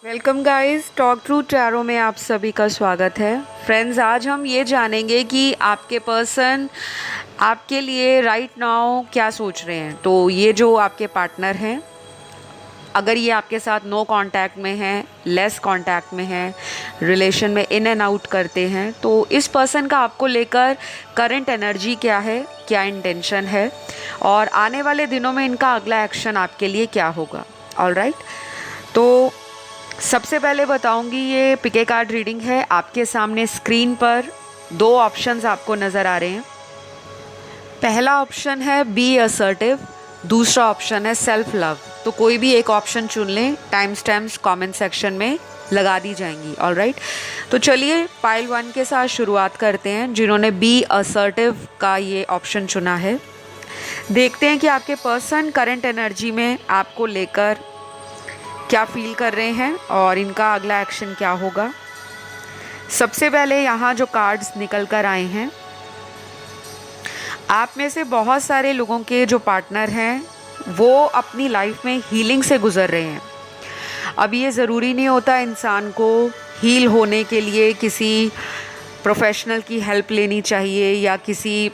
Welcome guys, talk true tarot में आप सभी का स्वागत है। फ्रेंड्स, आज हम ये जानेंगे कि आपके पर्सन आपके लिए राइट नाउ क्या सोच रहे हैं। तो ये जो आपके पार्टनर हैं, अगर ये आपके साथ नो कांटेक्ट में हैं, लेस कांटेक्ट में हैं, रिलेशन में इन एंड आउट करते हैं, तो इस पर्सन का आपको लेकर करंट एनर्जी क्या है, क्या इंटेंशन है और आने वाले दिनों में इनका अगला एक्शन आपके लिए क्या होगा। ऑलराइट, तो सबसे पहले बताऊंगी, ये पिके कार्ड रीडिंग है। आपके सामने स्क्रीन पर दो ऑप्शंस आपको नज़र आ रहे हैं। पहला ऑप्शन है बी असर्टिव, दूसरा ऑप्शन है सेल्फ लव। तो कोई भी एक ऑप्शन चुन लें, टाइम स्टैम्प्स कमेंट सेक्शन में लगा दी जाएंगी। ऑलराइट, तो चलिए पाइल 1 के साथ शुरुआत करते हैं, जिन्होंने बी असर्टिव का ये ऑप्शन चुना है। देखते हैं कि आपके पर्सन करंट एनर्जी में आपको लेकर क्या फील कर रहे हैं और इनका अगला एक्शन क्या होगा। सबसे पहले यहाँ जो कार्ड्स निकल कर आए हैं, आप में से बहुत सारे लोगों के जो पार्टनर हैं वो अपनी लाइफ में हीलिंग से गुजर रहे हैं। अब ये ज़रूरी नहीं होता इंसान को हील होने के लिए किसी प्रोफेशनल की हेल्प लेनी चाहिए या किसी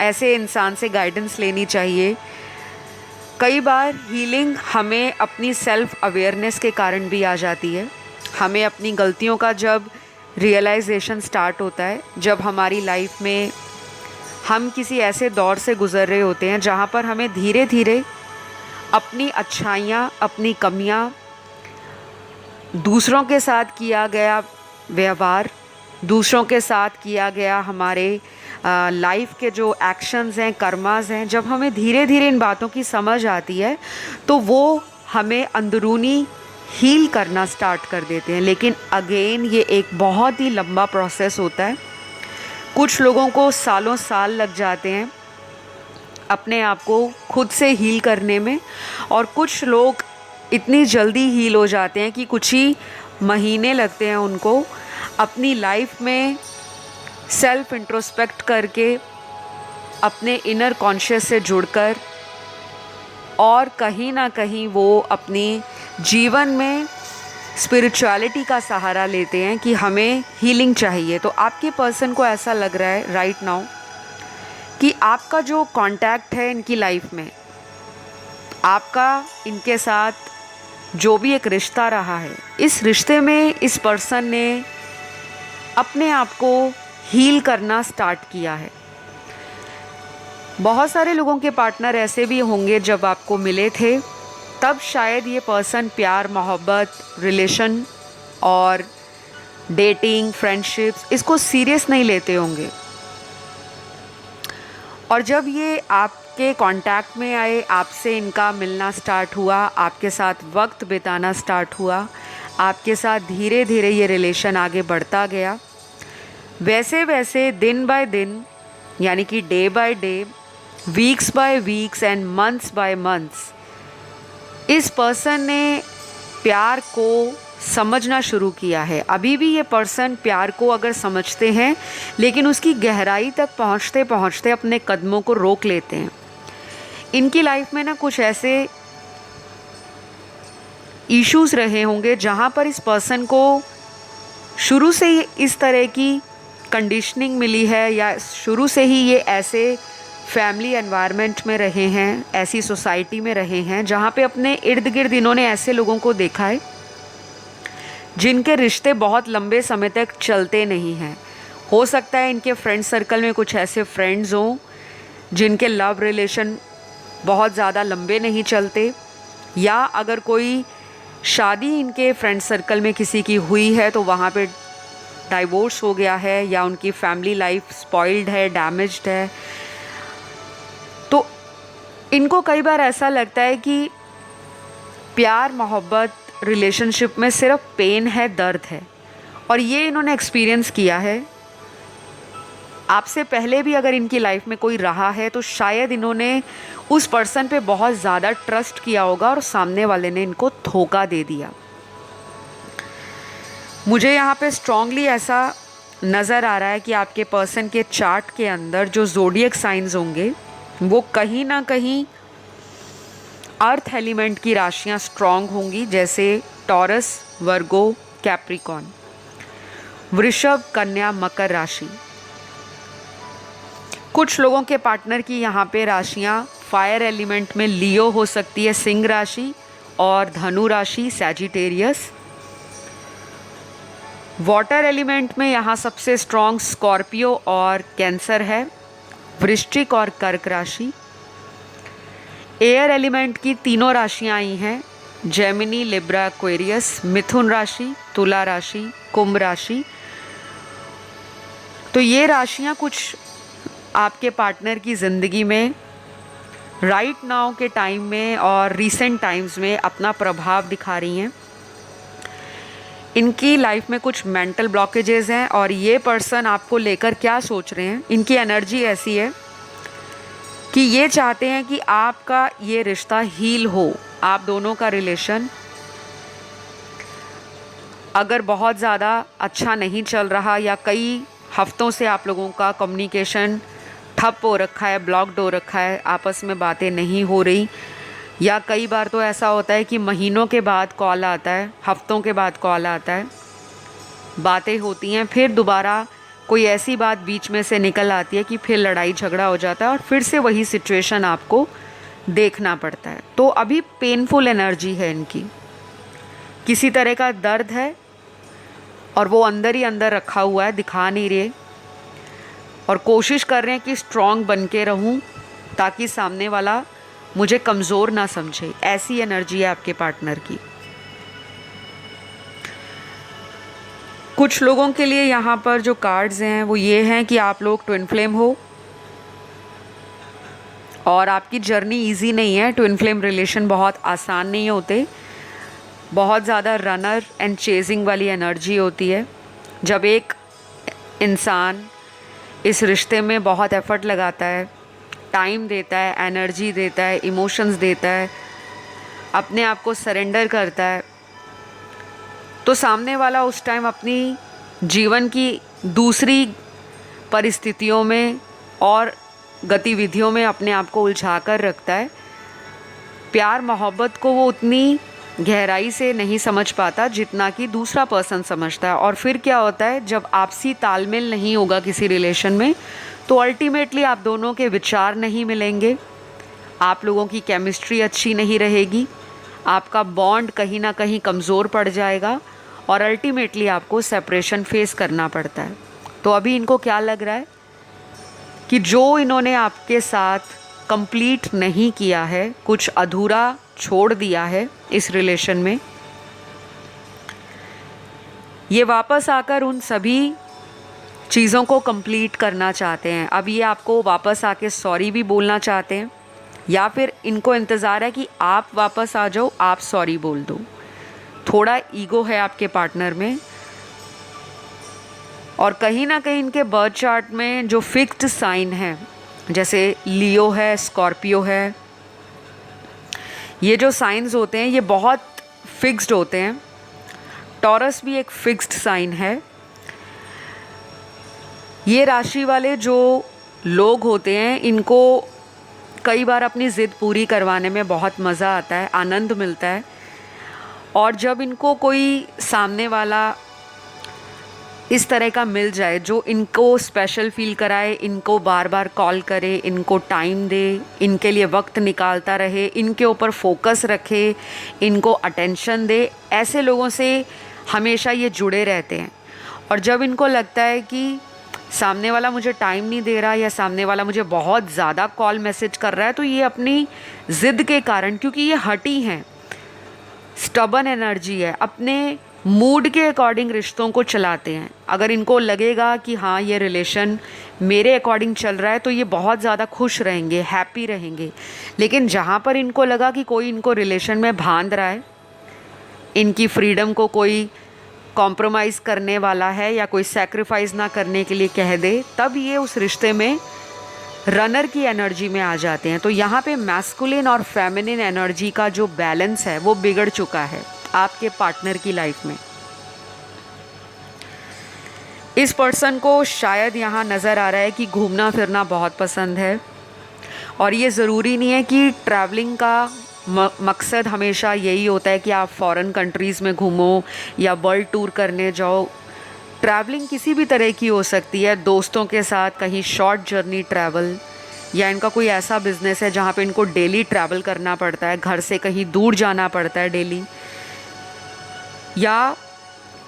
ऐसे इंसान से गाइडेंस लेनी चाहिए। कई बार हीलिंग हमें अपनी सेल्फ अवेयरनेस के कारण भी आ जाती है। हमें अपनी गलतियों का जब रियलाइजेशन स्टार्ट होता है, जब हमारी लाइफ में हम किसी ऐसे दौर से गुज़र रहे होते हैं जहाँ पर हमें धीरे धीरे अपनी अच्छाइयाँ, अपनी कमियाँ, दूसरों के साथ किया गया व्यवहार, दूसरों के साथ किया गया हमारे लाइफ के जो एक्शंस हैं, कर्मास हैं, जब हमें धीरे धीरे इन बातों की समझ आती है तो वो हमें अंदरूनी हील करना स्टार्ट कर देते हैं। लेकिन अगेन ये एक बहुत ही लंबा प्रोसेस होता है। कुछ लोगों को सालों साल लग जाते हैं अपने आप को खुद से हील करने में, और कुछ लोग इतनी जल्दी हील हो जाते हैं कि कुछ ही महीने लगते हैं उनको अपनी लाइफ में सेल्फ इंट्रोस्पेक्ट करके, अपने इनर कॉन्शियस से जुड़कर, और कहीं ना कहीं वो अपनी जीवन में स्पिरिचुअलिटी का सहारा लेते हैं कि हमें हीलिंग चाहिए। तो आपके पर्सन को ऐसा लग रहा है राइट नाउ कि आपका जो कांटेक्ट है इनकी लाइफ में, आपका इनके साथ जो भी एक रिश्ता रहा है, इस रिश्ते में इस पर्सन ने अपने आप को हील करना स्टार्ट किया है। बहुत सारे लोगों के पार्टनर ऐसे भी होंगे जब आपको मिले थे तब शायद ये पर्सन प्यार, मोहब्बत, रिलेशन और डेटिंग, फ्रेंडशिप्स, इसको सीरियस नहीं लेते होंगे। और जब ये आपके कांटेक्ट में आए, आपसे इनका मिलना स्टार्ट हुआ, आपके साथ वक्त बिताना स्टार्ट हुआ, आपके साथ धीरे धीरे ये रिलेशन आगे बढ़ता गया। वैसे वैसे दिन बाय दिन, यानी कि day by day, weeks by weeks and months by months, इस पर्सन ने प्यार को समझना शुरू किया है। अभी भी ये पर्सन प्यार को अगर समझते हैं, लेकिन उसकी गहराई तक पहुंचते पहुंचते अपने कदमों को रोक लेते हैं। इनकी लाइफ में ना कुछ ऐसे इश्यूज रहे होंगे जहां पर इस पर्सन को शुरू से ही इस तरह की कंडीशनिंग मिली है, या शुरू से ही ये ऐसे फैमिली एनवायरनमेंट में रहे हैं, ऐसी सोसाइटी में रहे हैं जहाँ पे अपने इर्द गिर्द इन्होंने ऐसे लोगों को देखा है जिनके रिश्ते बहुत लंबे समय तक चलते नहीं हैं। हो सकता है इनके फ्रेंड सर्कल में कुछ ऐसे फ्रेंड्स हों जिनके लव रिलेशन बहुत ज़्यादा लंबे नहीं चलते, या अगर कोई शादी इनके फ्रेंड सर्कल में किसी की हुई है तो वहाँ पे डाइवोर्स हो गया है, या उनकी फैमिली लाइफ स्पॉइल्ड है, डैमेज्ड है। तो इनको कई बार ऐसा लगता है कि प्यार, मोहब्बत, रिलेशनशिप में सिर्फ पेन है, दर्द है, और ये इन्होंने एक्सपीरियंस किया है। आपसे पहले भी अगर इनकी लाइफ में कोई रहा है तो शायद इन्होंने उस पर्सन पे बहुत ज़्यादा ट्रस्ट किया होगा और सामने वाले ने इनको धोखा दे दिया। मुझे यहाँ पे स्ट्रांगली ऐसा नज़र आ रहा है कि आपके पर्सन के चार्ट के अंदर जो ज़ोडिएक साइंस होंगे वो कहीं ना कहीं अर्थ एलिमेंट की राशियाँ स्ट्रॉन्ग होंगी, जैसे टॉरस, वर्गो, कैप्रिकॉर्न। वृषभ, कन्या, मकर राशि। कुछ लोगों के पार्टनर की यहाँ पे राशियाँ फायर एलिमेंट में लियो हो सकती है, सिंह राशि, और धनु राशि, सैजिटेरियस। वाटर एलिमेंट में यहाँ सबसे स्ट्रॉन्ग स्कॉर्पियो और कैंसर है, वृश्चिक और कर्क राशि। एयर एलिमेंट की तीनों राशियाँ आई हैं, जेमिनी, लिब्रा, एक्वेरियस, मिथुन राशि, तुला राशि, कुंभ राशि। तो ये राशियाँ कुछ आपके पार्टनर की ज़िंदगी में राइट नाउ के टाइम में और रीसेंट टाइम्स में अपना प्रभाव दिखा रही हैं। इनकी लाइफ में कुछ मेंटल ब्लॉकेजेस हैं और ये पर्सन आपको लेकर क्या सोच रहे हैं, इनकी एनर्जी ऐसी है कि ये चाहते हैं कि आपका ये रिश्ता हील हो। आप दोनों का रिलेशन अगर बहुत ज़्यादा अच्छा नहीं चल रहा या कई हफ्तों से आप लोगों का कम्युनिकेशन ठप हो रखा है, ब्लॉक्ड हो रखा है, आपस में बातें नहीं हो रही, या कई बार तो ऐसा होता है कि महीनों के बाद कॉल आता है, हफ्तों के बाद कॉल आता है, बातें होती हैं, फिर दोबारा कोई ऐसी बात बीच में से निकल आती है कि फिर लड़ाई झगड़ा हो जाता है और फिर से वही सिचुएशन आपको देखना पड़ता है। तो अभी पेनफुल एनर्जी है इनकी, किसी तरह का दर्द है और वो अंदर ही अंदर रखा हुआ है, दिखा नहीं रहे, और कोशिश कर रहे हैं कि स्ट्रॉन्ग बन के रहूं ताकि सामने वाला मुझे कमज़ोर ना समझे। ऐसी एनर्जी है आपके पार्टनर की। कुछ लोगों के लिए यहाँ पर जो कार्ड्स हैं वो ये हैं कि आप लोग ट्विन फ्लेम हो और आपकी जर्नी इजी नहीं है। ट्विन फ्लेम रिलेशन बहुत आसान नहीं होते, बहुत ज़्यादा रनर एंड चेजिंग वाली एनर्जी होती है। जब एक इंसान इस रिश्ते में बहुत एफर्ट लगाता है, टाइम देता है, एनर्जी देता है, इमोशंस देता है, अपने आप को सरेंडर करता है, तो सामने वाला उस टाइम अपनी जीवन की दूसरी परिस्थितियों में और गतिविधियों में अपने आप को उलझा कर रखता है। प्यार मोहब्बत को वो उतनी गहराई से नहीं समझ पाता जितना कि दूसरा पर्सन समझता है। और फिर क्या होता है, जब आपसी तालमेल नहीं होगा किसी रिलेशन में, तो अल्टीमेटली आप दोनों के विचार नहीं मिलेंगे, आप लोगों की केमिस्ट्री अच्छी नहीं रहेगी, आपका बॉन्ड कहीं ना कहीं कमज़ोर पड़ जाएगा और अल्टीमेटली आपको सेपरेशन फेस करना पड़ता है। तो अभी इनको क्या लग रहा है कि जो इन्होंने आपके साथ कंप्लीट नहीं किया है, कुछ अधूरा छोड़ दिया है इस रिलेशन में, ये वापस आकर उन सभी चीज़ों को कंप्लीट करना चाहते हैं। अब ये आपको वापस आके सॉरी भी बोलना चाहते हैं, या फिर इनको इंतज़ार है कि आप वापस आ जाओ, आप सॉरी बोल दो। थोड़ा ईगो है आपके पार्टनर में, और कहीं ना कहीं इनके बर्थ चार्ट में जो फिक्स्ड साइन है, जैसे लियो है, स्कॉर्पियो है, ये जो साइंस होते हैं ये बहुत फिक्स्ड होते हैं। टॉरस भी एक फिक्स्ड साइन है। ये राशि वाले जो लोग होते हैं, इनको कई बार अपनी ज़िद पूरी करवाने में बहुत मज़ा आता है, आनंद मिलता है। और जब इनको कोई सामने वाला इस तरह का मिल जाए जो इनको स्पेशल फील कराए, इनको बार बार कॉल करे, इनको टाइम दे, इनके लिए वक्त निकालता रहे, इनके ऊपर फोकस रखे, इनको अटेंशन दे, ऐसे लोगों से हमेशा ये जुड़े रहते हैं। और जब इनको लगता है कि सामने वाला मुझे टाइम नहीं दे रहा या सामने वाला मुझे बहुत ज़्यादा कॉल मैसेज कर रहा है, तो ये अपनी ज़िद के कारण, क्योंकि ये हटी हैं, स्टबन एनर्जी है, अपने मूड के अकॉर्डिंग रिश्तों को चलाते हैं। अगर इनको लगेगा कि हाँ ये रिलेशन मेरे अकॉर्डिंग चल रहा है, तो ये बहुत ज़्यादा खुश रहेंगे, हैप्पी रहेंगे। लेकिन जहाँ पर इनको लगा कि कोई इनको रिलेशन में बांध रहा है, इनकी फ्रीडम को कोई कॉम्प्रोमाइज़ करने वाला है या कोई सैक्रिफाइस ना करने के लिए कह दे, तब ये उस रिश्ते में रनर की एनर्जी में आ जाते हैं। तो यहाँ पे मैस्कुलिन और फेमिनिन एनर्जी का जो बैलेंस है वो बिगड़ चुका है आपके पार्टनर की लाइफ में। इस पर्सन को शायद यहाँ नज़र आ रहा है कि घूमना फिरना बहुत पसंद है, और ये ज़रूरी नहीं है कि ट्रैवलिंग का मकसद हमेशा यही होता है कि आप फॉरेन कंट्रीज़ में घूमो या वर्ल्ड टूर करने जाओ। ट्रैवलिंग किसी भी तरह की हो सकती है, दोस्तों के साथ कहीं शॉर्ट जर्नी ट्रैवल, या इनका कोई ऐसा बिजनेस है जहाँ पे इनको डेली ट्रैवल करना पड़ता है, घर से कहीं दूर जाना पड़ता है डेली। या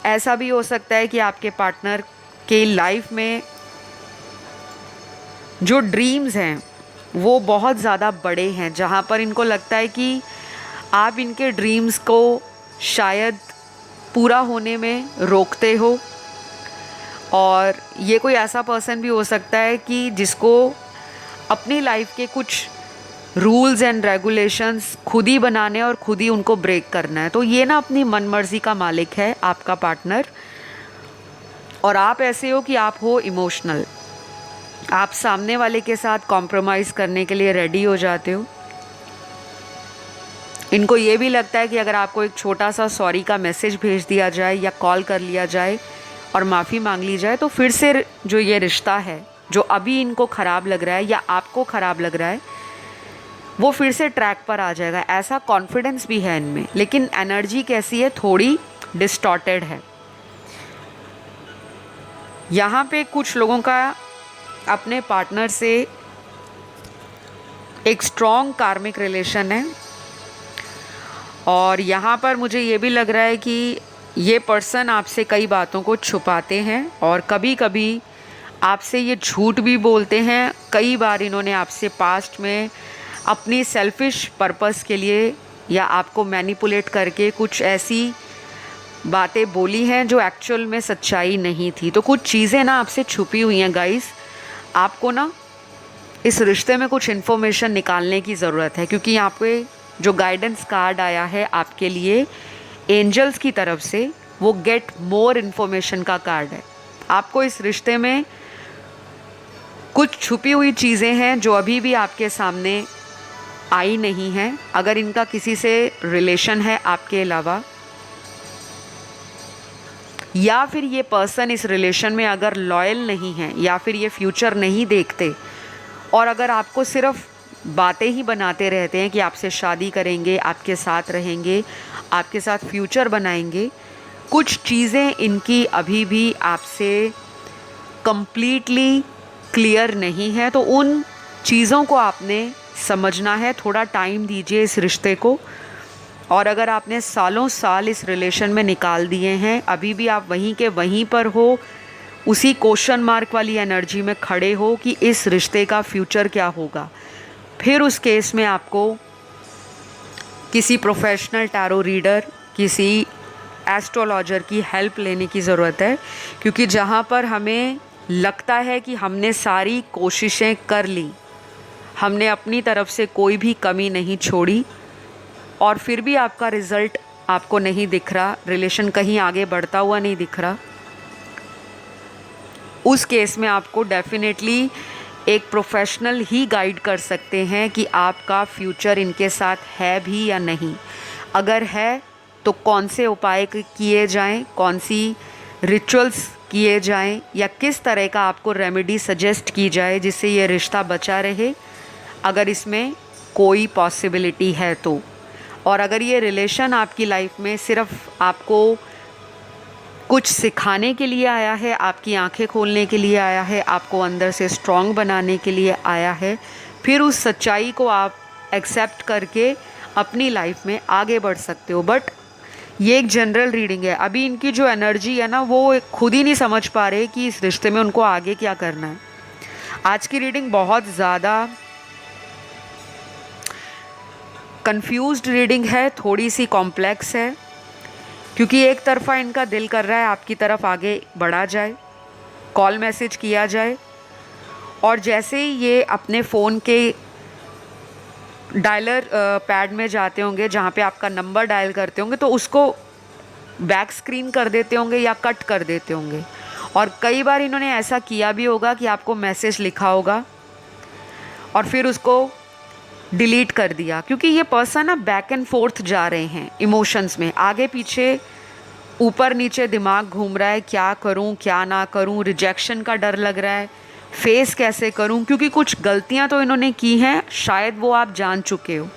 ऐसा भी हो सकता है कि आपके पार्टनर के लाइफ में जो ड्रीम्स हैं वो बहुत ज़्यादा बड़े हैं, जहाँ पर इनको लगता है कि आप इनके ड्रीम्स को शायद पूरा होने में रोकते हो। और ये कोई ऐसा पर्सन भी हो सकता है कि जिसको अपनी लाइफ के कुछ रूल्स एंड रेगुलेशंस खुद ही बनाने और खुद ही उनको ब्रेक करना है। तो ये ना अपनी मनमर्जी का मालिक है आपका पार्टनर, और आप ऐसे हो कि आप हो इमोशनल। आप सामने वाले के साथ कॉम्प्रोमाइज़ करने के लिए रेडी हो जाते हो। इनको ये भी लगता है कि अगर आपको एक छोटा सा सॉरी का मैसेज भेज दिया जाए या कॉल कर लिया जाए और माफ़ी मांग ली जाए, तो फिर से जो ये रिश्ता है जो अभी इनको ख़राब लग रहा है या आपको ख़राब लग रहा है, वो फिर से ट्रैक पर आ जाएगा। ऐसा कॉन्फिडेंस भी है इनमें, लेकिन एनर्जी कैसी है, थोड़ी डिस्टॉर्टेड है। यहाँ पे कुछ लोगों का अपने पार्टनर से एक स्ट्रॉन्ग कार्मिक रिलेशन है, और यहाँ पर मुझे ये भी लग रहा है कि ये पर्सन आपसे कई बातों को छुपाते हैं और कभी कभी आपसे ये झूठ भी बोलते हैं। कई बार इन्होंने आपसे पास्ट में अपनी सेल्फिश पर्पस के लिए या आपको मैनिपुलेट करके कुछ ऐसी बातें बोली हैं जो एक्चुअल में सच्चाई नहीं थी। तो कुछ चीज़ें ना आपसे छुपी हुई हैं गाइस। आपको ना इस रिश्ते में कुछ इन्फॉर्मेशन निकालने की ज़रूरत है, क्योंकि यहाँ पे जो गाइडेंस कार्ड आया है आपके लिए एंजल्स की तरफ से, वो गेट मोर इन्फॉर्मेशन का कार्ड है। आपको इस रिश्ते में कुछ छुपी हुई चीज़ें हैं जो अभी भी आपके सामने आई नहीं हैं। अगर इनका किसी से रिलेशन है आपके अलावा, या फिर ये पर्सन इस रिलेशन में अगर लॉयल नहीं है, या फिर ये फ्यूचर नहीं देखते और अगर आपको सिर्फ बातें ही बनाते रहते हैं कि आपसे शादी करेंगे, आपके साथ रहेंगे, आपके साथ फ्यूचर बनाएंगे, कुछ चीज़ें इनकी अभी भी आपसे कंप्लीटली क्लियर नहीं है। तो उन चीज़ों को आपने समझना है। थोड़ा टाइम दीजिए इस रिश्ते को। और अगर आपने सालों साल इस रिलेशन में निकाल दिए हैं, अभी भी आप वहीं के वहीं पर हो, उसी क्वेश्चन मार्क वाली एनर्जी में खड़े हो कि इस रिश्ते का फ्यूचर क्या होगा, फिर उस केस में आपको किसी प्रोफेशनल टैरो रीडर, किसी एस्ट्रोलॉजर की हेल्प लेने की ज़रूरत है। क्योंकि जहाँ पर हमें लगता है कि हमने सारी कोशिशें कर ली, हमने अपनी तरफ से कोई भी कमी नहीं छोड़ी, और फिर भी आपका रिज़ल्ट आपको नहीं दिख रहा, रिलेशन कहीं आगे बढ़ता हुआ नहीं दिख रहा, उस केस में आपको डेफिनेटली एक प्रोफेशनल ही गाइड कर सकते हैं कि आपका फ्यूचर इनके साथ है भी या नहीं। अगर है तो कौन से उपाय किए जाएं, कौन सी रिचुअल्स किए जाएं, या किस तरह का आपको रेमेडी सजेस्ट की जाए जिससे ये रिश्ता बचा रहे, अगर इसमें कोई पॉसिबिलिटी है तो। और अगर ये रिलेशन आपकी लाइफ में सिर्फ आपको कुछ सिखाने के लिए आया है, आपकी आंखें खोलने के लिए आया है, आपको अंदर से स्ट्रॉन्ग बनाने के लिए आया है, फिर उस सच्चाई को आप एक्सेप्ट करके अपनी लाइफ में आगे बढ़ सकते हो। बट ये एक जनरल रीडिंग है। अभी इनकी जो एनर्जी है ना, वो खुद ही नहीं समझ पा रहे कि इस रिश्ते में उनको आगे क्या करना है। आज की रीडिंग बहुत ज़्यादा कंफ्यूज्ड रीडिंग है, थोड़ी सी कॉम्प्लेक्स है, क्योंकि एक तरफा इनका दिल कर रहा है आपकी तरफ आगे बढ़ा जाए, कॉल मैसेज किया जाए, और जैसे ही ये अपने फ़ोन के डायलर पैड में जाते होंगे जहाँ पे आपका नंबर डायल करते होंगे, तो उसको बैक स्क्रीन कर देते होंगे या कट कर देते होंगे। और कई बार इन्होंने ऐसा किया भी होगा कि आपको मैसेज लिखा होगा और फिर उसको डिलीट कर दिया, क्योंकि ये पर्सन ना बैक एंड फोर्थ जा रहे हैं इमोशंस में, आगे पीछे ऊपर नीचे दिमाग घूम रहा है, क्या करूं क्या ना करूं, रिजेक्शन का डर लग रहा है, फेस कैसे करूं, क्योंकि कुछ गलतियां तो इन्होंने की हैं, शायद वो आप जान चुके हो,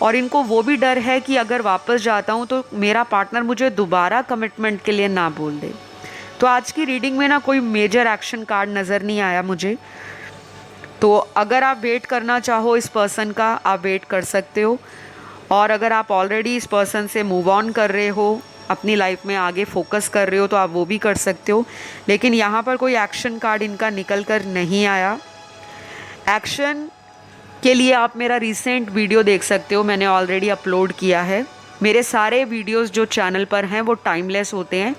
और इनको वो भी डर है कि अगर वापस जाता हूँ तो मेरा पार्टनर मुझे दोबारा कमिटमेंट के लिए ना बोल दे। तो आज की रीडिंग में ना कोई मेजर एक्शन कार्ड नज़र नहीं आया मुझे। तो अगर आप वेट करना चाहो इस पर्सन का, आप वेट कर सकते हो। और अगर आप ऑलरेडी इस पर्सन से मूव ऑन कर रहे हो, अपनी लाइफ में आगे फोकस कर रहे हो, तो आप वो भी कर सकते हो। लेकिन यहाँ पर कोई एक्शन कार्ड इनका निकल कर नहीं आया। एक्शन के लिए आप मेरा रिसेंट वीडियो देख सकते हो, मैंने ऑलरेडी अपलोड किया है। मेरे सारे वीडियोस जो चैनल पर हैं वो टाइमलेस होते हैं,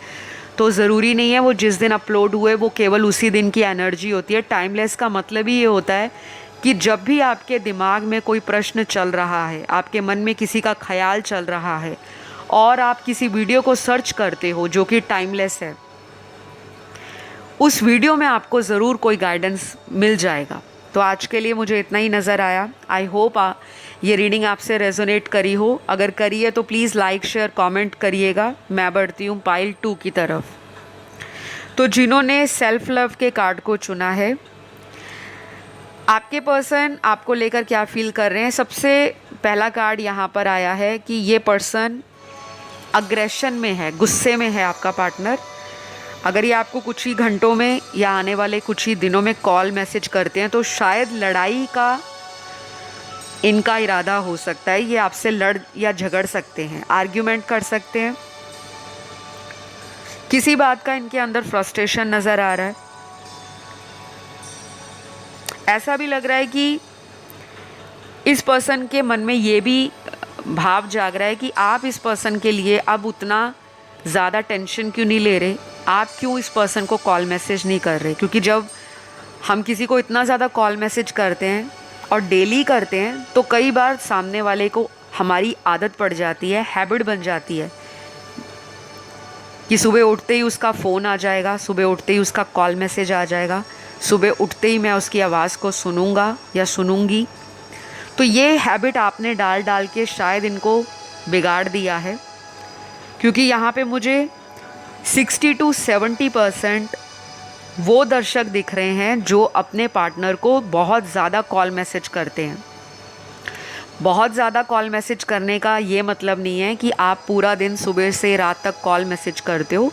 तो ज़रूरी नहीं है वो जिस दिन अपलोड हुए वो केवल उसी दिन की एनर्जी होती है। टाइमलेस का मतलब ही ये होता है कि जब भी आपके दिमाग में कोई प्रश्न चल रहा है, आपके मन में किसी का ख्याल चल रहा है और आप किसी वीडियो को सर्च करते हो जो कि टाइमलेस है, उस वीडियो में आपको ज़रूर कोई गाइडेंस मिल जाएगा। तो आज के लिए मुझे इतना ही नज़र आया। आई होप ये रीडिंग आपसे रेजोनेट करी हो। अगर करी है तो प्लीज़ लाइक शेयर कमेंट करिएगा। मैं बढ़ती हूँ पाइल 2 की तरफ। तो जिन्होंने सेल्फ लव के कार्ड को चुना है, आपके पर्सन आपको लेकर क्या फील कर रहे हैं। सबसे पहला कार्ड यहाँ पर आया है कि ये पर्सन अग्रेशन में है, गुस्से में है आपका पार्टनर। अगर ये आपको कुछ ही घंटों में या आने वाले कुछ ही दिनों में कॉल मैसेज करते हैं तो शायद लड़ाई का इनका इरादा हो सकता है। ये आपसे लड़ या झगड़ सकते हैं, आर्ग्यूमेंट कर सकते हैं। किसी बात का इनके अंदर फ्रस्ट्रेशन नज़र आ रहा है। ऐसा भी लग रहा है कि इस पर्सन के मन में ये भी भाव जाग रहा है कि आप इस पर्सन के लिए अब उतना ज़्यादा टेंशन क्यों नहीं ले रहे, आप क्यों इस पर्सन को कॉल मैसेज नहीं कर रहे। क्योंकि जब हम किसी को इतना ज़्यादा कॉल मैसेज करते हैं और डेली करते हैं तो कई बार सामने वाले को हमारी आदत पड़ जाती है, हैबिट बन जाती है कि सुबह उठते ही उसका फ़ोन आ जाएगा, सुबह उठते ही उसका कॉल मैसेज आ जाएगा, सुबह उठते ही मैं उसकी आवाज़ को सुनूंगा या सुनूंगी। तो ये हैबिट आपने डाल डाल के शायद इनको बिगाड़ दिया है। क्योंकि यहाँ पे मुझे 60 to 70% वो दर्शक दिख रहे हैं जो अपने पार्टनर को बहुत ज़्यादा कॉल मैसेज करते हैं। बहुत ज़्यादा कॉल मैसेज करने का ये मतलब नहीं है कि आप पूरा दिन सुबह से रात तक कॉल मैसेज करते हो।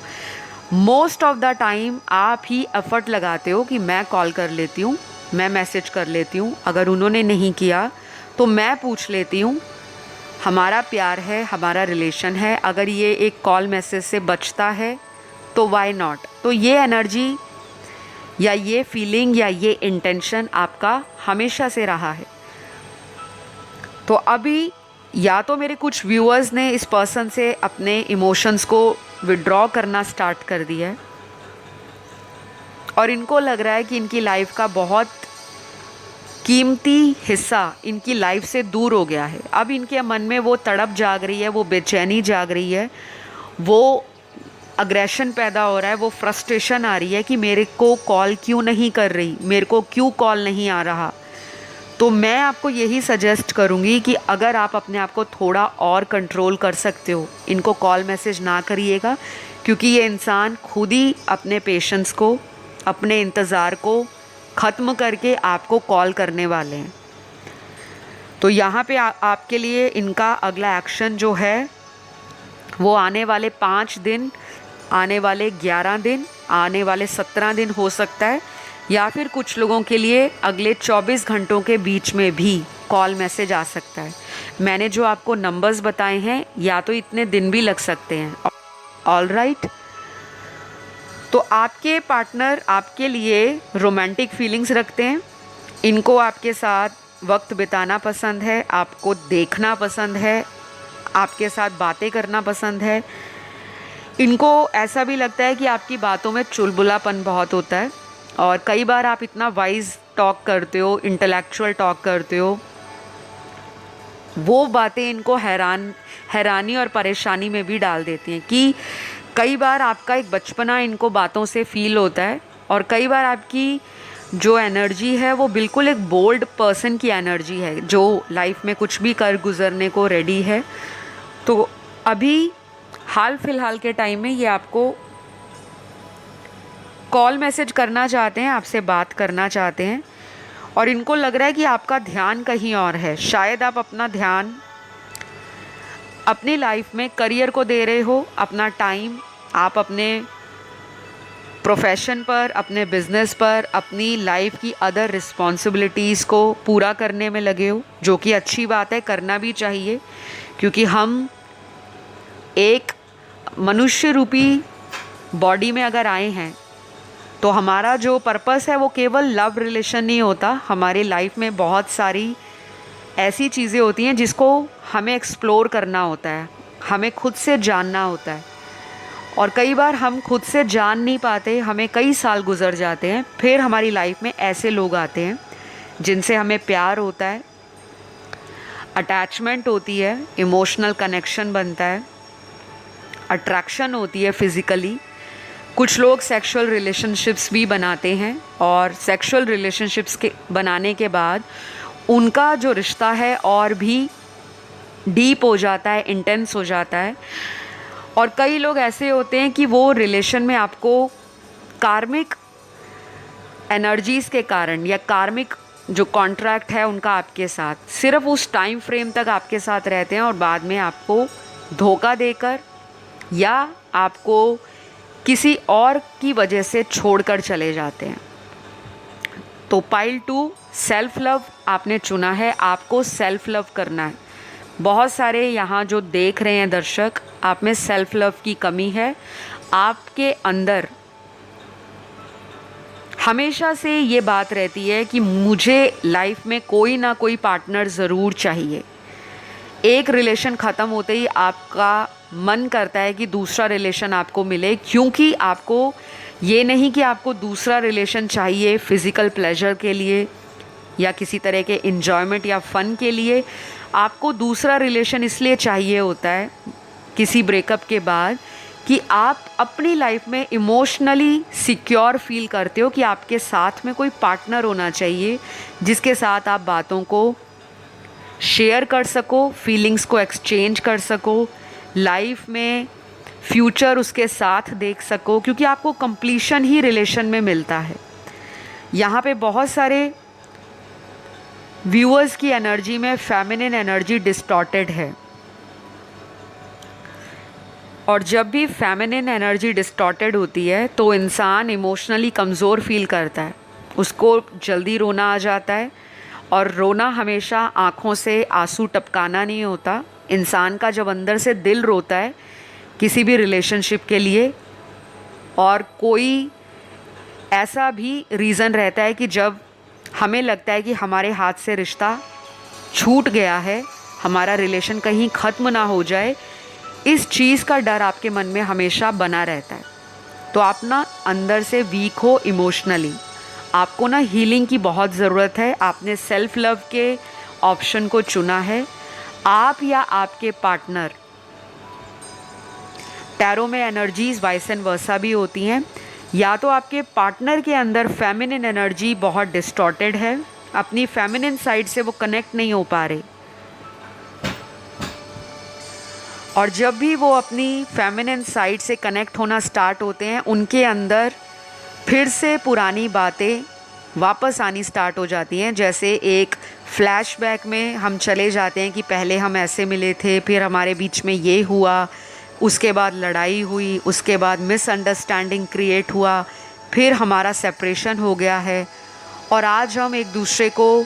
मोस्ट ऑफ द टाइम आप ही एफर्ट लगाते हो कि मैं कॉल कर लेती हूँ, मैं मैसेज कर लेती हूँ। अगर उन्होंने नहीं किया तो मैं पूछ लेती हूँ। हमारा प्यार है, हमारा रिलेशन है, अगर ये एक कॉल मैसेज से बचता है तो वाई नॉट। तो ये एनर्जी या ये फीलिंग या ये इंटेंशन आपका हमेशा से रहा है। तो अभी या तो मेरे कुछ व्यूअर्स ने इस पर्सन से अपने इमोशंस को विड्रॉ करना स्टार्ट कर दिया है और इनको लग रहा है कि इनकी लाइफ का बहुत कीमती हिस्सा इनकी लाइफ से दूर हो गया है। अब इनके मन में वो तड़प जाग रही है, वो बेचैनी जाग रही है, वो अग्रेशन पैदा हो रहा है, वो फ्रस्ट्रेशन आ रही है कि मेरे को कॉल क्यों नहीं कर रही, मेरे को क्यों कॉल नहीं आ रहा। तो मैं आपको यही सजेस्ट करूँगी कि अगर आप अपने आप को थोड़ा और कंट्रोल कर सकते हो, इनको कॉल मैसेज ना करिएगा। क्योंकि ये इंसान खुद ही अपने पेशेंस को, अपने इंतज़ार को ख़त्म करके आपको कॉल करने वाले हैं। तो यहाँ पे आपके लिए इनका अगला एक्शन जो है वो आने वाले 5 दिन, आने वाले 11 दिन, आने वाले 17 दिन हो सकता है, या फिर कुछ लोगों के लिए अगले 24 घंटों के बीच में भी कॉल मैसेज आ सकता है। मैंने जो आपको नंबर्स बताए हैं या तो इतने दिन भी लग सकते हैं। All right. तो आपके पार्टनर आपके लिए रोमांटिक फीलिंग्स रखते हैं। इनको आपके साथ वक्त बिताना पसंद है, आपको देखना पसंद है, आपके साथ बातें करना पसंद है। इनको ऐसा भी लगता है कि आपकी बातों में चुलबुलापन बहुत होता है और कई बार आप इतना वाइज टॉक करते हो, इंटेलेक्चुअल टॉक करते हो, वो बातें इनको हैरानी और परेशानी में भी डाल देती हैं कि कई बार आपका एक बचपना इनको बातों से फील होता है और कई बार आपकी जो एनर्जी है वो बिल्कुल एक बोल्ड पर्सन की एनर्जी है जो लाइफ में कुछ भी कर गुजरने को रेडी है। तो अभी हाल फिलहाल के टाइम में ये आपको कॉल मैसेज करना चाहते हैं, आपसे बात करना चाहते हैं और इनको लग रहा है कि आपका ध्यान कहीं और है। शायद आप अपना ध्यान अपनी लाइफ में करियर को दे रहे हो अपना टाइम, आप अपने प्रोफेशन पर, अपने बिजनेस पर, अपनी लाइफ की अदर रिस्पॉन्सिबिलिटीज़ को पूरा करने में लगे हो, जो कि अच्छी बात है, करना भी चाहिए। क्योंकि हम एक मनुष्य रूपी बॉडी में अगर आए हैं तो हमारा जो पर्पस है वो केवल लव रिलेशन नहीं होता। हमारी लाइफ में बहुत सारी ऐसी चीज़ें होती हैं जिसको हमें एक्सप्लोर करना होता है, हमें खुद से जानना होता है। और कई बार हम खुद से जान नहीं पाते, हमें कई साल गुजर जाते हैं, फिर हमारी लाइफ में ऐसे लोग आते हैं जिनसे हमें प्यार होता है, अटैचमेंट होती है, इमोशनल कनेक्शन बनता है, अट्रैक्शन होती है फिज़िकली। कुछ लोग सेक्सुअल रिलेशनशिप्स भी बनाते हैं और सेक्सुअल रिलेशनशिप्स के बनाने के बाद उनका जो रिश्ता है और भी डीप हो जाता है, इंटेंस हो जाता है। और कई लोग ऐसे होते हैं कि वो रिलेशन में आपको कार्मिक एनर्जीज़ के कारण या कार्मिक जो कॉन्ट्रैक्ट है उनका आपके साथ सिर्फ उस टाइम फ्रेम तक आपके साथ रहते हैं और बाद में आपको धोखा देकर या आपको किसी और की वजह से छोड़कर चले जाते हैं। तो पाइल 2 सेल्फ लव आपने चुना है, आपको सेल्फ लव करना है। बहुत सारे यहाँ जो देख रहे हैं दर्शक, आप में सेल्फ लव की कमी है। आपके अंदर हमेशा से ये बात रहती है कि मुझे लाइफ में कोई ना कोई पार्टनर ज़रूर चाहिए। एक रिलेशन ख़त्म होते ही आपका मन करता है कि दूसरा रिलेशन आपको मिले, क्योंकि आपको ये नहीं कि आपको दूसरा रिलेशन चाहिए फ़िज़िकल प्लेजर के लिए या किसी तरह के इन्जॉयमेंट या फ़न के लिए। आपको दूसरा रिलेशन इसलिए चाहिए होता है किसी ब्रेकअप के बाद कि आप अपनी लाइफ में इमोशनली सिक्योर फील करते हो कि आपके साथ में कोई पार्टनर होना चाहिए जिसके साथ आप बातों को शेयर कर सको, फीलिंग्स को एक्सचेंज कर सको, लाइफ में फ्यूचर उसके साथ देख सको, क्योंकि आपको कंप्लीशन ही रिलेशन में मिलता है। यहाँ पे बहुत सारे व्यूअर्स की एनर्जी में फेमिनिन एनर्जी डिस्टॉर्टेड है और जब भी फेमिनिन एनर्जी डिस्टॉर्टेड होती है तो इंसान इमोशनली कमज़ोर फील करता है, उसको जल्दी रोना आ जाता है। और रोना हमेशा आँखों से आंसू टपकाना नहीं होता। इंसान का जब अंदर से दिल रोता है किसी भी रिलेशनशिप के लिए, और कोई ऐसा भी रीज़न रहता है कि जब हमें लगता है कि हमारे हाथ से रिश्ता छूट गया है, हमारा रिलेशन कहीं ख़त्म ना हो जाए, इस चीज़ का डर आपके मन में हमेशा बना रहता है। तो आप ना अंदर से वीक हो इमोशनली, आपको ना हीलिंग की बहुत ज़रूरत है। आपने सेल्फ लव के ऑप्शन को चुना है। आप या आपके पार्टनर, टैरो में एनर्जीज वाइस एंड वर्सा भी होती हैं। या तो आपके पार्टनर के अंदर फेमिनिन एनर्जी बहुत डिस्टॉर्टेड है, अपनी फेमिनिन साइड से वो कनेक्ट नहीं हो पा रहे, और जब भी वो अपनी फेमिनिन साइड से कनेक्ट होना स्टार्ट होते हैं उनके अंदर फिर से पुरानी बातें वापस आनी स्टार्ट हो जाती हैं। जैसे एक फ्लैशबैक में हम चले जाते हैं कि पहले हम ऐसे मिले थे, फिर हमारे बीच में ये हुआ, उसके बाद लड़ाई हुई, उसके बाद मिसअंडरस्टैंडिंग क्रिएट हुआ, फिर हमारा सेपरेशन हो गया है, और आज हम एक दूसरे को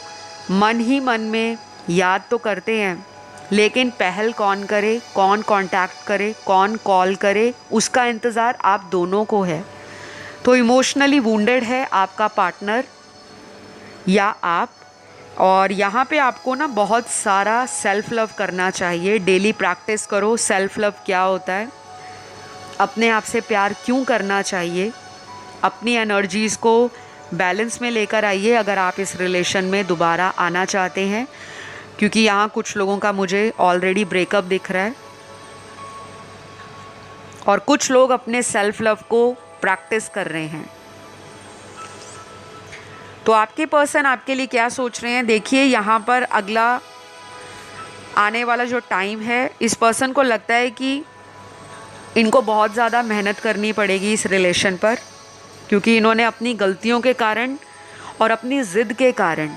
मन ही मन में याद तो करते हैं, लेकिन पहल कौन करे, कौन कांटेक्ट करे, कौन कॉल करे, उसका इंतज़ार आप दोनों को है। तो इमोशनली वुंडेड है आपका पार्टनर या आप, और यहाँ पे आपको ना बहुत सारा सेल्फ लव करना चाहिए। डेली प्रैक्टिस करो सेल्फ लव क्या होता है, अपने आप से प्यार क्यों करना चाहिए, अपनी एनर्जीज़ को बैलेंस में लेकर आइए अगर आप इस रिलेशन में दोबारा आना चाहते हैं। क्योंकि यहाँ कुछ लोगों का मुझे ऑलरेडी ब्रेकअप दिख रहा है और कुछ लोग अपने सेल्फ लव को प्रैक्टिस कर रहे हैं। तो आपके पर्सन आपके लिए क्या सोच रहे हैं, देखिए यहाँ पर अगला आने वाला जो टाइम है, इस पर्सन को लगता है कि इनको बहुत ज़्यादा मेहनत करनी पड़ेगी इस रिलेशन पर, क्योंकि इन्होंने अपनी गलतियों के कारण और अपनी ज़िद के कारण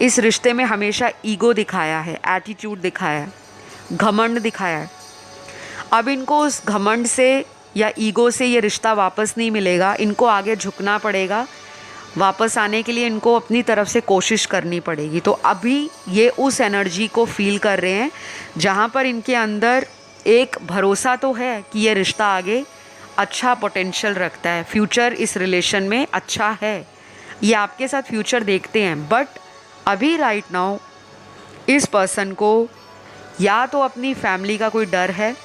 इस रिश्ते में हमेशा ईगो दिखाया है, एटीट्यूड दिखाया है, घमंड दिखाया है। अब इनको उस घमंड से या ईगो से ये रिश्ता वापस नहीं मिलेगा, इनको आगे झुकना पड़ेगा। वापस आने के लिए इनको अपनी तरफ से कोशिश करनी पड़ेगी। तो अभी ये उस एनर्जी को फील कर रहे हैं जहाँ पर इनके अंदर एक भरोसा तो है कि ये रिश्ता आगे अच्छा पोटेंशियल रखता है, फ्यूचर इस रिलेशन में अच्छा है, ये आपके साथ फ्यूचर देखते हैं। बट अभी राइट नाउ इस पर्सन को या तो अपनी फैमिली का कोई डर है,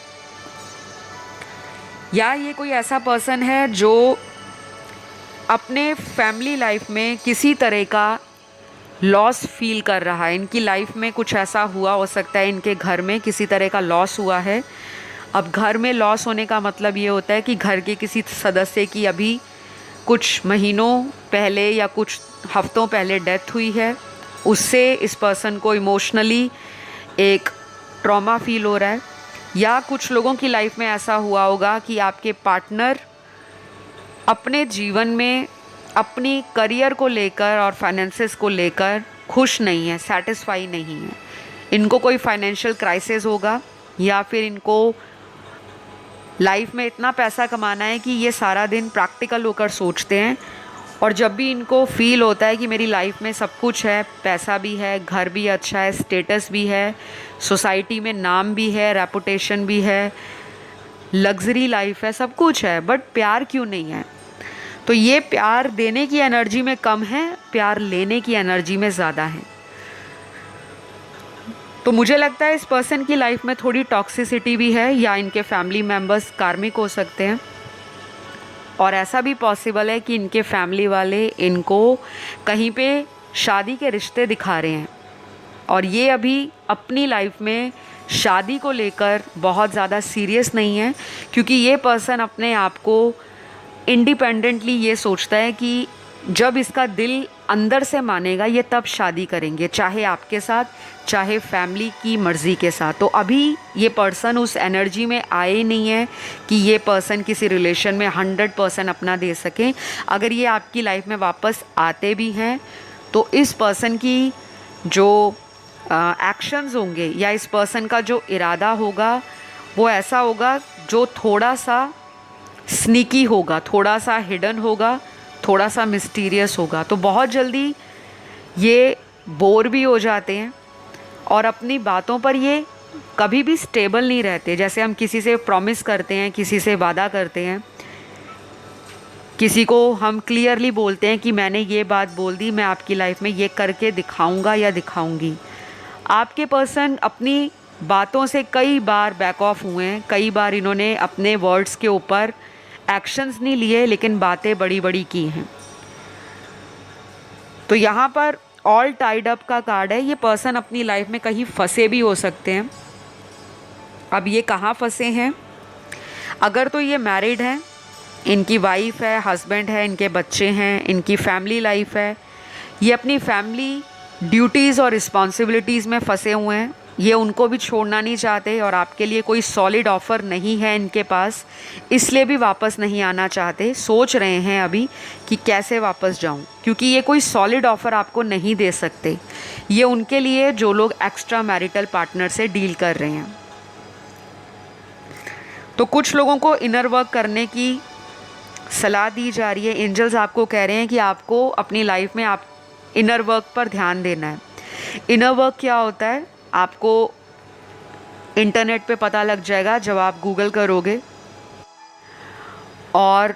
या ये कोई ऐसा पर्सन है जो अपने फैमिली लाइफ में किसी तरह का लॉस फील कर रहा है। इनकी लाइफ में कुछ ऐसा हुआ हो सकता है, इनके घर में किसी तरह का लॉस हुआ है। अब घर में लॉस होने का मतलब ये होता है कि घर के किसी सदस्य की अभी कुछ महीनों पहले या कुछ हफ्तों पहले डेथ हुई है, उससे इस पर्सन को इमोशनली एक ट्रॉमा फील हो रहा है। या कुछ लोगों की लाइफ में ऐसा हुआ होगा कि आपके पार्टनर अपने जीवन में अपनी करियर को लेकर और फाइनेंसेस को लेकर खुश नहीं है, सेटिस्फाई नहीं है। इनको कोई फाइनेंशियल क्राइसिस होगा, या फिर इनको लाइफ में इतना पैसा कमाना है कि ये सारा दिन प्रैक्टिकल होकर सोचते हैं। और जब भी इनको फील होता है कि मेरी लाइफ में सब कुछ है, पैसा भी है, घर भी अच्छा है, स्टेटस भी है, सोसाइटी में नाम भी है, रेपुटेशन भी है, लग्जरी लाइफ है, सब कुछ है, बट प्यार क्यों नहीं है? तो ये प्यार देने की एनर्जी में कम है, प्यार लेने की एनर्जी में ज़्यादा है। तो मुझे लगता है इस पर्सन की लाइफ में थोड़ी टॉक्सिसिटी भी है, या इनके फैमिली मेम्बर्स कार्मिक हो सकते हैं। और ऐसा भी पॉसिबल है कि इनके फैमिली वाले इनको कहीं पे शादी के रिश्ते दिखा रहे हैं, और ये अभी अपनी लाइफ में शादी को लेकर बहुत ज़्यादा सीरियस नहीं है, क्योंकि ये पर्सन अपने आप को इंडिपेंडेंटली ये सोचता है कि जब इसका दिल अंदर से मानेगा ये तब शादी करेंगे, चाहे आपके साथ, चाहे फैमिली की मर्ज़ी के साथ। तो अभी ये पर्सन उस एनर्जी में आए नहीं है कि ये पर्सन किसी रिलेशन में 100% अपना दे सकें। अगर ये आपकी लाइफ में वापस आते भी हैं तो इस पर्सन की जो एक्शंस होंगे या इस पर्सन का जो इरादा होगा वो ऐसा होगा जो थोड़ा सा स्नीकी होगा, थोड़ा सा हिडन होगा, थोड़ा सा मिस्टीरियस होगा। तो बहुत जल्दी ये बोर भी हो जाते हैं और अपनी बातों पर ये कभी भी स्टेबल नहीं रहते। जैसे हम किसी से प्रॉमिस करते हैं, किसी से वादा करते हैं, किसी को हम क्लियरली बोलते हैं कि मैंने ये बात बोल दी, मैं आपकी लाइफ में ये करके दिखाऊंगा या दिखाऊंगी। आपके पर्सन अपनी बातों से कई बार बैक ऑफ हुए हैं, कई बार इन्होंने अपने वर्ड्स के ऊपर एक्शंस नहीं लिए लेकिन बातें बड़ी बड़ी की हैं। तो यहाँ पर ऑल टाइड अप का कार्ड है। ये पर्सन अपनी लाइफ में कहीं फंसे भी हो सकते हैं। अब ये कहाँ फंसे हैं? अगर तो ये मैरिड हैं, इनकी वाइफ है, हस्बैंड है, इनके बच्चे हैं, इनकी फैमिली लाइफ है, ये अपनी फैमिली ड्यूटीज़ और रिस्पॉन्सिबिलिटीज़ में फंसे हुए हैं, ये उनको भी छोड़ना नहीं चाहते और आपके लिए कोई सॉलिड ऑफ़र नहीं है इनके पास, इसलिए भी वापस नहीं आना चाहते। सोच रहे हैं अभी कि कैसे वापस जाऊं, क्योंकि ये कोई सॉलिड ऑफ़र आपको नहीं दे सकते। ये उनके लिए जो लोग एक्स्ट्रा मैरिटल पार्टनर से डील कर रहे हैं। तो कुछ लोगों को इनर वर्क करने की सलाह दी जा रही है। एंजल्स आपको कह रहे हैं कि आपको अपनी लाइफ में आप इनर वर्क पर ध्यान देना है। इनर वर्क क्या होता है आपको इंटरनेट पे पता लग जाएगा जब आप गूगल करोगे। और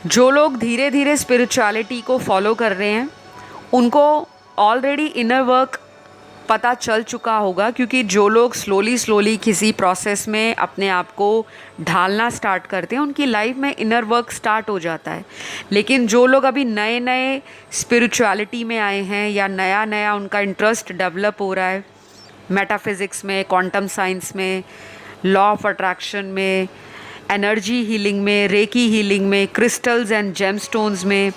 जो लोग धीरे धीरे स्पिरिचुअलिटी को फॉलो कर रहे हैं उनको ऑलरेडी इनर वर्क पता चल चुका होगा, क्योंकि जो लोग स्लोली किसी प्रोसेस में अपने आप को ढालना स्टार्ट करते हैं उनकी लाइफ में इनर वर्क स्टार्ट हो जाता है। लेकिन जो लोग अभी नए नए स्पिरिचुअलिटी में आए हैं या नया नया उनका इंटरेस्ट डेवलप हो रहा है मेटाफिज़िक्स में, क्वांटम साइंस में, लॉ ऑफ अट्रैक्शन में, एनर्जी हीलिंग में, रेकी हीलिंग में, क्रिस्टल्स एंड जेमस्टोन्स में,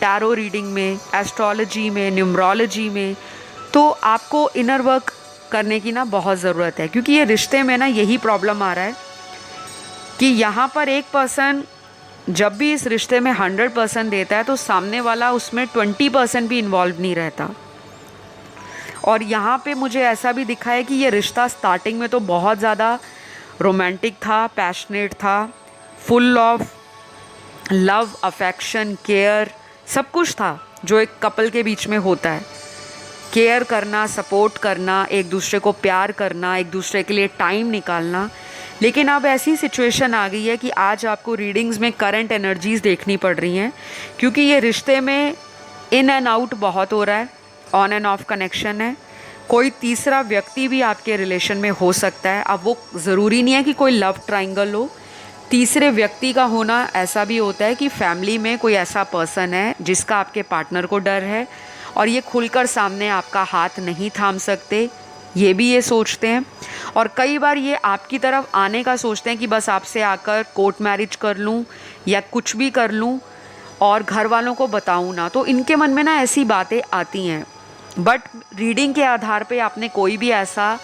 टैरो रीडिंग में, एस्ट्रोलॉजी में, न्यूमरोलॉजी में, तो आपको इनर वर्क करने की ना बहुत ज़रूरत है। क्योंकि ये रिश्ते में ना यही प्रॉब्लम आ रहा है कि यहाँ पर एक पर्सन जब भी इस रिश्ते में 100% देता है तो सामने वाला उसमें 20% भी इन्वॉल्व नहीं रहता। और यहाँ पे मुझे ऐसा भी दिखा है कि ये रिश्ता स्टार्टिंग में तो बहुत ज़्यादा रोमांटिक था, पैशनेट था, full of love, affection, care, सब कुछ था जो एक कपल के बीच में होता है। केयर करना, सपोर्ट करना, एक दूसरे को प्यार करना, एक दूसरे के लिए टाइम निकालना। लेकिन अब ऐसी सिचुएशन आ गई है कि आज आपको रीडिंग्स में करंट एनर्जीज़ देखनी पड़ रही हैं, क्योंकि ये रिश्ते में इन एंड आउट बहुत हो रहा है, ऑन एंड ऑफ कनेक्शन है। कोई तीसरा व्यक्ति भी आपके रिलेशन में हो सकता है। अब वो ज़रूरी नहीं है कि कोई लव ट्रायंगल हो। तीसरे व्यक्ति का होना ऐसा भी होता है कि फैमिली में कोई ऐसा पर्सन है जिसका आपके पार्टनर को डर है और ये खुलकर सामने आपका हाथ नहीं थाम सकते, ये भी ये सोचते हैं। और कई बार ये आपकी तरफ आने का सोचते हैं कि बस आपसे आकर कोर्ट मैरिज कर लूँ या कुछ भी कर लूँ और घर वालों को बताऊँ ना। तो इनके मन में ना ऐसी बातें आती हैं। बट रीडिंग के आधार पे आपने कोई भी ऐसा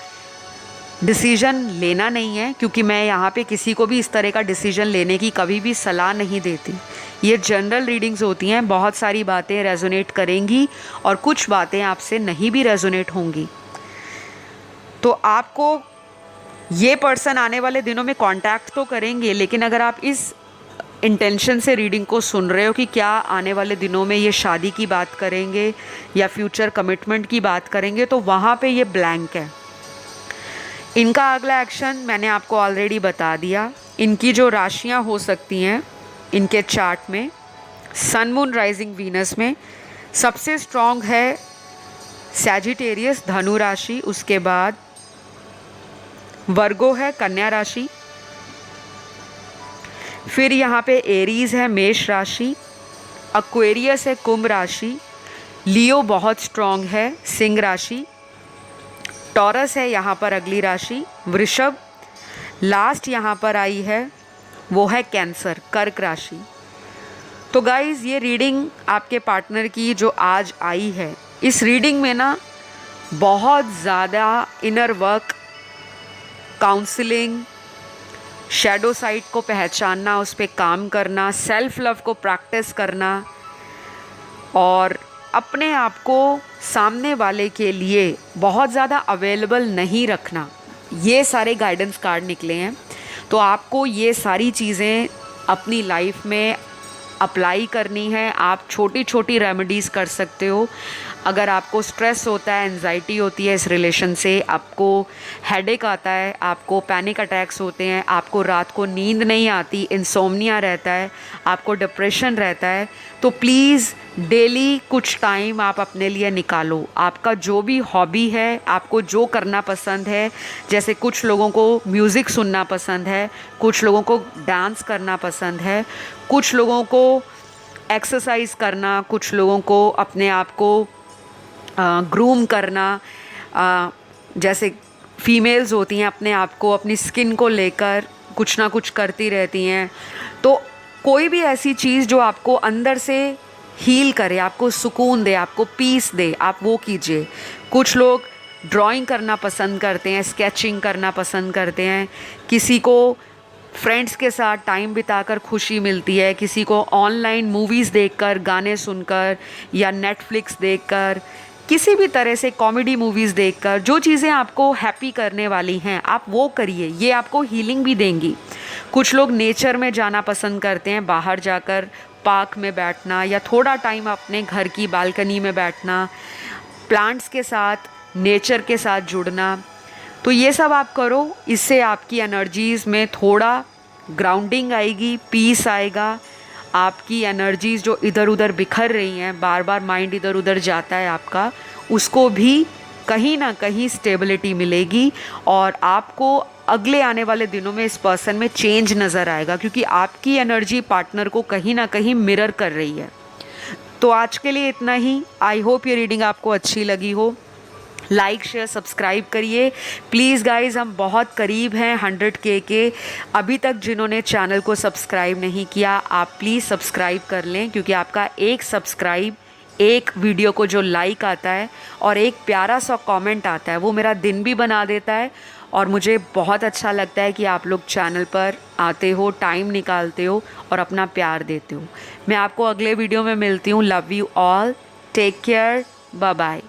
डिसीजन लेना नहीं है, क्योंकि मैं यहाँ पे किसी को भी इस तरह का डिसीजन लेने की कभी भी सलाह नहीं देती। ये जनरल रीडिंग्स होती हैं, बहुत सारी बातें रेजोनेट करेंगी और कुछ बातें आपसे नहीं भी रेजोनेट होंगी। तो आपको ये पर्सन आने वाले दिनों में कांटेक्ट तो करेंगे, लेकिन अगर आप इस इंटेंशन से रीडिंग को सुन रहे हो कि क्या आने वाले दिनों में ये शादी की बात करेंगे या फ्यूचर कमिटमेंट की बात करेंगे, तो वहाँ पे ये ब्लैंक है। इनका अगला एक्शन मैंने आपको ऑलरेडी बता दिया। इनकी जो राशियाँ हो सकती हैं इनके चार्ट में, सन मून राइजिंग वीनस में सबसे स्ट्रॉन्ग है सैजिटेरियस, धनु राशि, उसके बाद वर्गो है, कन्या राशि, फिर यहाँ पे एरीज है, मेष राशि, एक्वेरियस है, कुंभ राशि, लियो बहुत स्ट्रॉन्ग है, सिंह राशि, टॉरस है यहाँ पर अगली राशि, वृषभ, लास्ट यहाँ पर आई है वो है कैंसर, कर्क राशि। तो गाइज़ ये रीडिंग आपके पार्टनर की जो आज आई है, इस रीडिंग में ना बहुत ज़्यादा inner work, counselling, shadow side को पहचानना, उस पर काम करना, सेल्फ लव को प्रैक्टिस करना और अपने आप को सामने वाले के लिए बहुत ज़्यादा अवेलेबल नहीं रखना, ये सारे गाइडेंस कार्ड निकले हैं। तो आपको ये सारी चीज़ें अपनी लाइफ में अप्लाई करनी है। आप छोटी छोटी रेमेडीज़ कर सकते हो। अगर आपको स्ट्रेस होता है, एंजाइटी होती है इस रिलेशन से, आपको हेडेक आता है, आपको पैनिक अटैक्स होते हैं, आपको रात को नींद नहीं आती, इंसोम्निया रहता है, आपको डिप्रेशन रहता है, तो प्लीज़ डेली कुछ टाइम आप अपने लिए निकालो। आपका जो भी हॉबी है, आपको जो करना पसंद है, जैसे कुछ लोगों को म्यूज़िक सुनना पसंद है, कुछ लोगों को डांस करना पसंद है, कुछ लोगों को एक्सरसाइज करना, कुछ लोगों को अपने आप को ग्रूम करना, जैसे फीमेल्स होती हैं अपने आप को, अपनी स्किन को लेकर कुछ ना कुछ करती रहती हैं। तो कोई भी ऐसी चीज़ जो आपको अंदर से हील करे, आपको सुकून दे, आपको पीस दे, आप वो कीजिए। कुछ लोग ड्राइंग करना पसंद करते हैं, स्केचिंग करना पसंद करते हैं, किसी को फ्रेंड्स के साथ टाइम बिताकर खुशी मिलती है, किसी को ऑनलाइन मूवीज़ देखकर, गाने सुनकर या नेटफ्लिक्स देखकर, किसी भी तरह से कॉमेडी मूवीज़ देखकर, जो चीज़ें आपको हैप्पी करने वाली हैं आप वो करिए, ये आपको हीलिंग भी देंगी। कुछ लोग नेचर में जाना पसंद करते हैं, बाहर जाकर पार्क में बैठना या थोड़ा टाइम अपने घर की बालकनी में बैठना, प्लांट्स के साथ, नेचर के साथ जुड़ना। तो ये सब आप करो, इससे आपकी एनर्जीज़ में थोड़ा ग्राउंडिंग आएगी, पीस आएगा। आपकी एनर्जीज़ जो इधर उधर बिखर रही हैं, बार बार माइंड इधर उधर जाता है आपका, उसको भी कहीं ना कहीं स्टेबिलिटी मिलेगी और आपको अगले आने वाले दिनों में इस पर्सन में चेंज नज़र आएगा, क्योंकि आपकी एनर्जी पार्टनर को कहीं ना कहीं मिरर कर रही है। तो आज के लिए इतना ही। आई होप ये रीडिंग आपको अच्छी लगी हो। लाइक शेयर सब्सक्राइब करिए प्लीज़ गाइज, हम बहुत करीब हैं 100K के। अभी तक जिन्होंने चैनल को सब्सक्राइब नहीं किया, आप प्लीज़ सब्सक्राइब कर लें, क्योंकि आपका एक सब्सक्राइब, एक वीडियो को जो लाइक आता है और एक प्यारा सा कमेंट आता है, वो मेरा दिन भी बना देता है और मुझे बहुत अच्छा लगता है कि आप लोग चैनल पर आते हो, टाइम निकालते हो और अपना प्यार देते हो। मैं आपको अगले वीडियो में मिलती हूँ। Love you all, take care, bye bye.